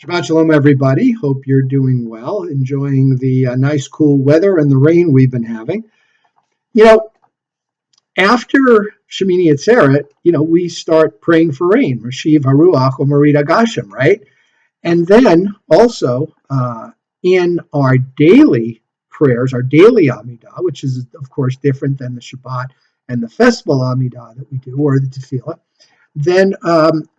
Shabbat Shalom, everybody. Hope you're doing well, enjoying the nice, cool weather and the rain we've been having. You know, after Shemini Atzeret, we start praying for rain, Rashiv Haruach or Marita Gashem, right? And then also in our daily prayers, our daily Amidah, which is, of course, different than the Shabbat and the festival Amidah that we do, or the Tefillah. Then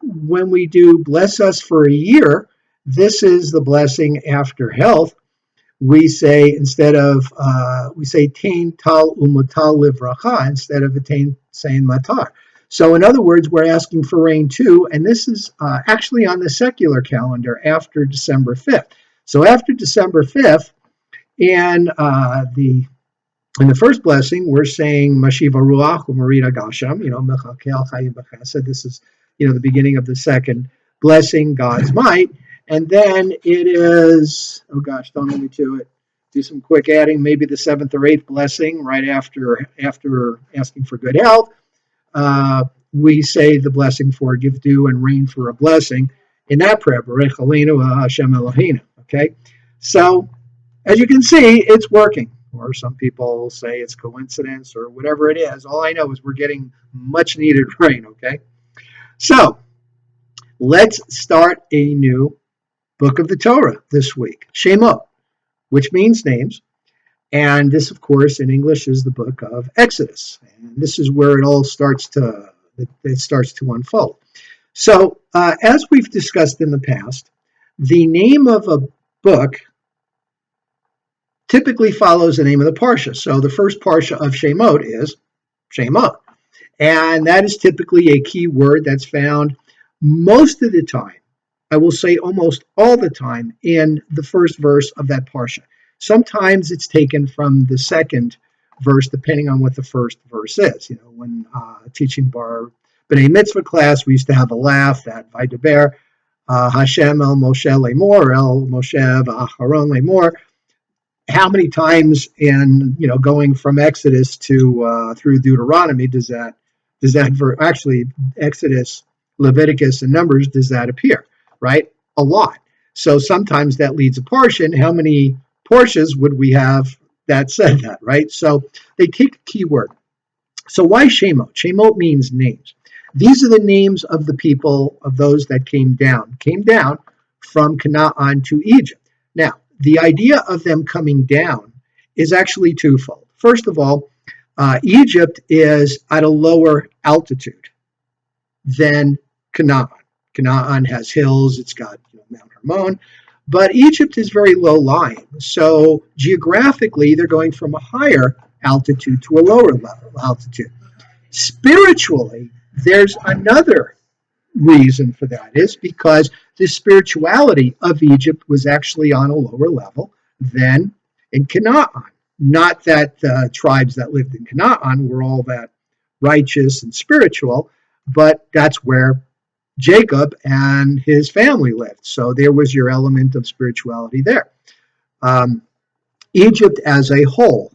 when we do bless us for a year, this is the blessing after health. We say we say tain tal umatal livracha instead of tain saying matar. So in other words, we're asking for rain too, and this is actually on the secular calendar after December 5th. So after December 5th, and in the first blessing, we're saying Mashiva Ruach Umarita Gasham, Mechakel Chayim B'Chesed. This is, the beginning of the second blessing, God's might. And then it is, oh gosh, don't hold me to it. Do some quick adding, maybe the seventh or eighth blessing right after asking for good health. We say the blessing for give dew and rain for a blessing. In that prayer, Barech Aleinu Hashem Eloheinu. Okay, so as you can see, it's working. Or some people say it's coincidence or whatever it is. All I know is we're getting much needed rain, okay? So let's start a new book of the Torah this week, Shemot, which means names. And this, of course, in English is the book of Exodus. And this is where it all starts to unfold. So as we've discussed in the past, the name of a book typically follows the name of the parsha. So the first parsha of Shemot is Shemot. And that is typically a key word that's found most of the time, I will say almost all the time, in the first verse of that parsha. Sometimes it's taken from the second verse, depending on what the first verse is. When teaching Bar B'nai Mitzvah class, we used to have a laugh that Vaydaber Hashem el Moshe lemor, el Moshe v'Aharon lemor. How many times in going from Exodus to through Deuteronomy does that actually Exodus, Leviticus, and Numbers does that appear? Right, a lot. So sometimes that leads a portion. How many portions would we have that said that? Right. So they take a key word. So why Shemot? Shemot means names. These are the names of the people, of those that came down from Canaan to Egypt. Now, the idea of them coming down is actually twofold. First of all, Egypt is at a lower altitude than Canaan. Canaan has hills, it's got Mount Hermon, but Egypt is very low lying. So geographically, they're going from a higher altitude to a lower altitude. Spiritually, there's another reason for that, is because the spirituality of Egypt was actually on a lower level than in Canaan. Not that the tribes that lived in Canaan were all that righteous and spiritual, but that's where Jacob and his family lived. So there was your element of spirituality there. Egypt as a whole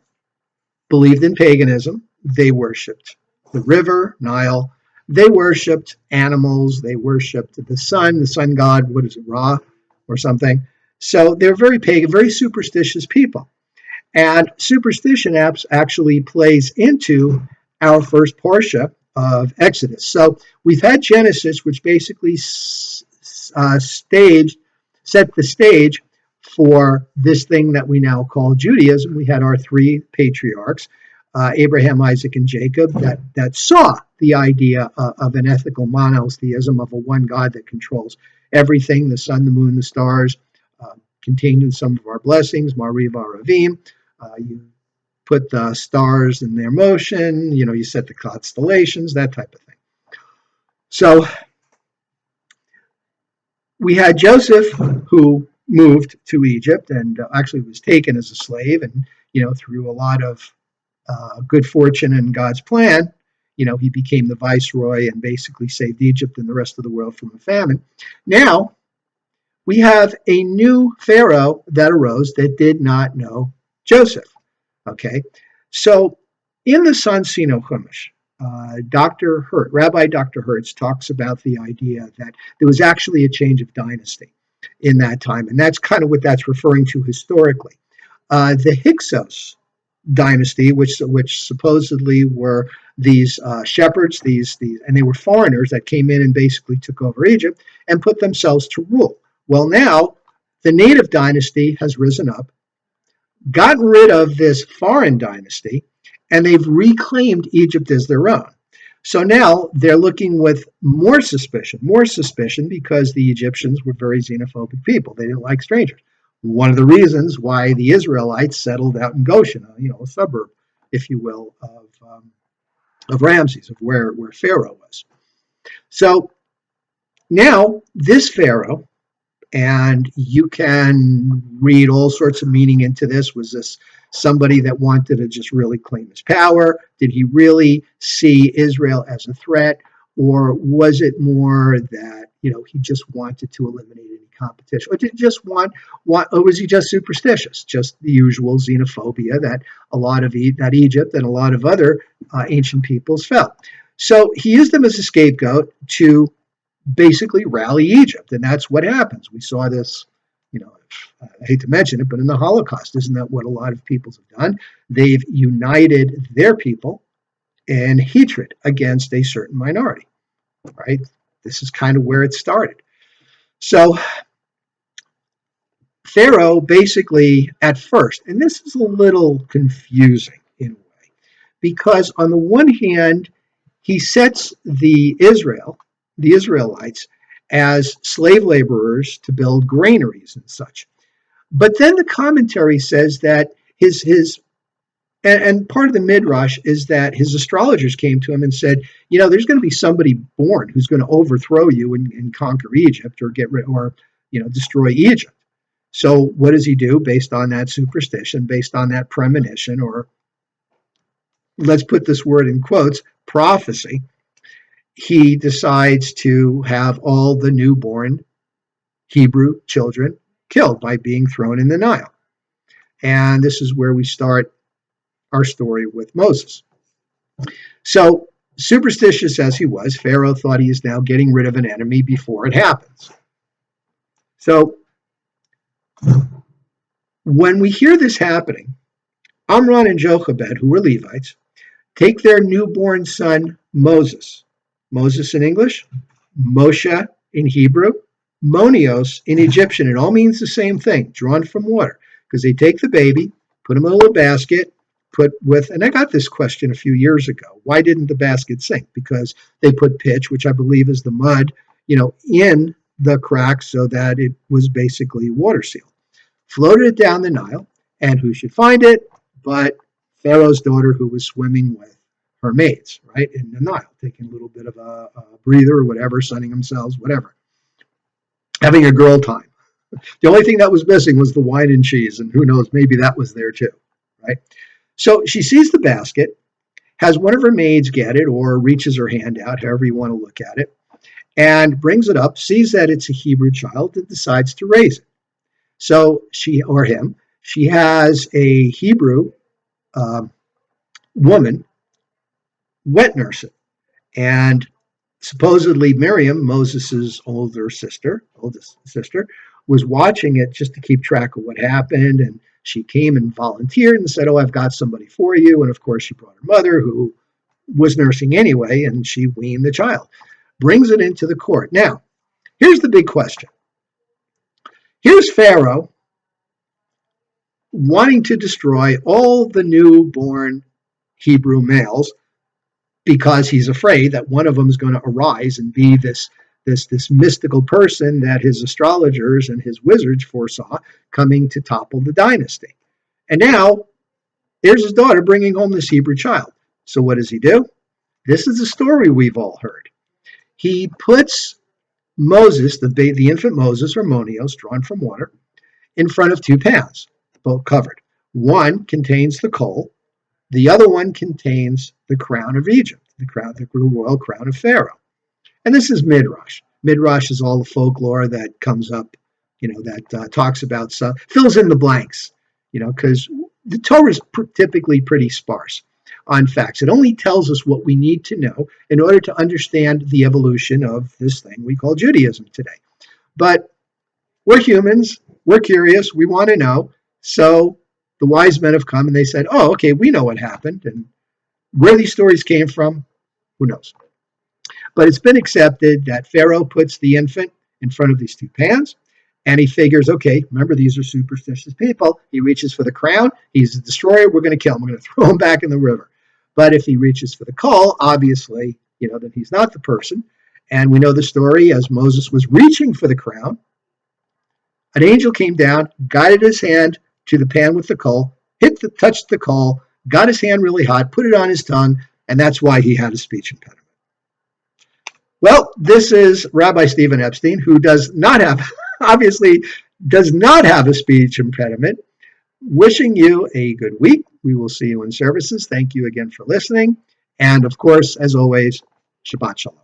believed in paganism. They worshipped the river, Nile. They worshipped animals. They worshipped the sun god, what is it, Ra or something. So they're very pagan, very superstitious people. And superstition actually plays into our first parsha of Exodus. So we've had Genesis, which basically set the stage for this thing that we now call Judaism. We had our three patriarchs, Abraham, Isaac, and Jacob, that saw the idea of an ethical monotheism, of a one God that controls everything, the sun, the moon, the stars, contained in some of our blessings, Mariv Aravim. You put the stars in their motion, you set the constellations, that type of thing. So we had Joseph, who moved to Egypt and actually was taken as a slave, and through a lot of good fortune and God's plan, he became the viceroy and basically saved Egypt and the rest of the world from a famine. Now we have a new Pharaoh that arose that did not know Joseph. Okay, so in the San Sino Chumash, Rabbi Dr. Hertz talks about the idea that there was actually a change of dynasty. in that time. And that's kind of what that's referring to historically. The Hyksos dynasty, which supposedly were these shepherds, and they were foreigners that came in and basically took over Egypt and put themselves to rule. Well, now the native dynasty has risen up, gotten rid of this foreign dynasty, and they've reclaimed Egypt as their own. So now they're looking with more suspicion because the Egyptians were very xenophobic people. They didn't like strangers. One of the reasons why the Israelites settled out in Goshen, a suburb, if you will, of Ramses, of where Pharaoh was. So now this Pharaoh, and you can read all sorts of meaning into this. Was this somebody that wanted to just really claim his power? Did he really see Israel as a threat? Or was it more that, he just wanted to eliminate any competition? Or did he just or was he just superstitious? Just the usual xenophobia that a lot of that Egypt and a lot of other ancient peoples felt. So he used them as a scapegoat to basically rally Egypt. And that's what happens. We saw this, I hate to mention it, but in the Holocaust, isn't that what a lot of peoples have done? They've united their people in hatred against a certain minority, right? This is kind of where it started. So Pharaoh basically at first, and this is a little confusing in a way, because on the one hand, he sets the Israelites, as slave laborers to build granaries and such. But then the commentary says that and part of the midrash is that his astrologers came to him and said, there's going to be somebody born who's going to overthrow you and conquer Egypt or destroy Egypt. So what does he do based on that superstition, based on that premonition, or let's put this word in quotes, prophecy? He decides to have all the newborn Hebrew children killed by being thrown in the Nile. And this is where we start our story with Moses. So, superstitious as he was, Pharaoh thought he is now getting rid of an enemy before it happens. So, when we hear this happening, Amram and Jochebed, who were Levites, take their newborn son Moses. Moses in English, Moshe in Hebrew, Monios in Egyptian. It all means the same thing, drawn from water. Because they take the baby, put him in a little basket, and I got this question a few years ago. Why didn't the basket sink? Because they put pitch, which I believe is the mud, in the crack so that it was basically water sealed. Floated it down the Nile, and who should find it but Pharaoh's daughter, who was swimming with her maids, right, in the Nile, taking a little bit of a breather or whatever, sunning themselves, whatever, having a girl time. The only thing that was missing was the wine and cheese, and who knows, maybe that was there too, right? So she sees the basket, has one of her maids get it, or reaches her hand out, however you want to look at it, and brings it up, sees that it's a Hebrew child, and decides to raise it. So she has a Hebrew woman wet nurse it. And supposedly Miriam, Moses' oldest sister, was watching it just to keep track of what happened. And she came and volunteered and said, I've got somebody for you. And of course, she brought her mother, who was nursing anyway, and she weaned the child. Brings it into the court. Now, here's the big question. Here's Pharaoh wanting to destroy all the newborn Hebrew males because he's afraid that one of them is going to arise and be this mystical person that his astrologers and his wizards foresaw coming to topple the dynasty. And now there's his daughter bringing home this Hebrew child. So what does he do? This is the story we've all heard. He puts Moses, the infant Moses, or Monios, drawn from water, in front of two pans, both covered. One contains the coal. The other one contains the crown of Egypt, the royal crown of Pharaoh. And this is Midrash. Midrash is all the folklore that comes up, that talks about stuff, fills in the blanks, because the Torah is typically pretty sparse on facts. It only tells us what we need to know in order to understand the evolution of this thing we call Judaism today. But We're humans. We're curious. We want to know. So the wise men have come and they said, oh, okay, we know what happened. And where these stories came from, who knows? But it's been accepted that Pharaoh puts the infant in front of these two pans. And he figures, okay, remember, these are superstitious people. He reaches for the crown. He's a destroyer. We're going to kill him. We're going to throw him back in the river. But if he reaches for the coal, obviously, then he's not the person. And we know the story as Moses was reaching for the crown. An angel came down, guided his hand to the pan with the coal, touched the coal, got his hand really hot, put it on his tongue, and that's why he had a speech impediment. Well, this is Rabbi Stephen Epstein, who obviously does not have a speech impediment. Wishing you a good week. We will see you in services. Thank you again for listening. And of course, as always, Shabbat Shalom.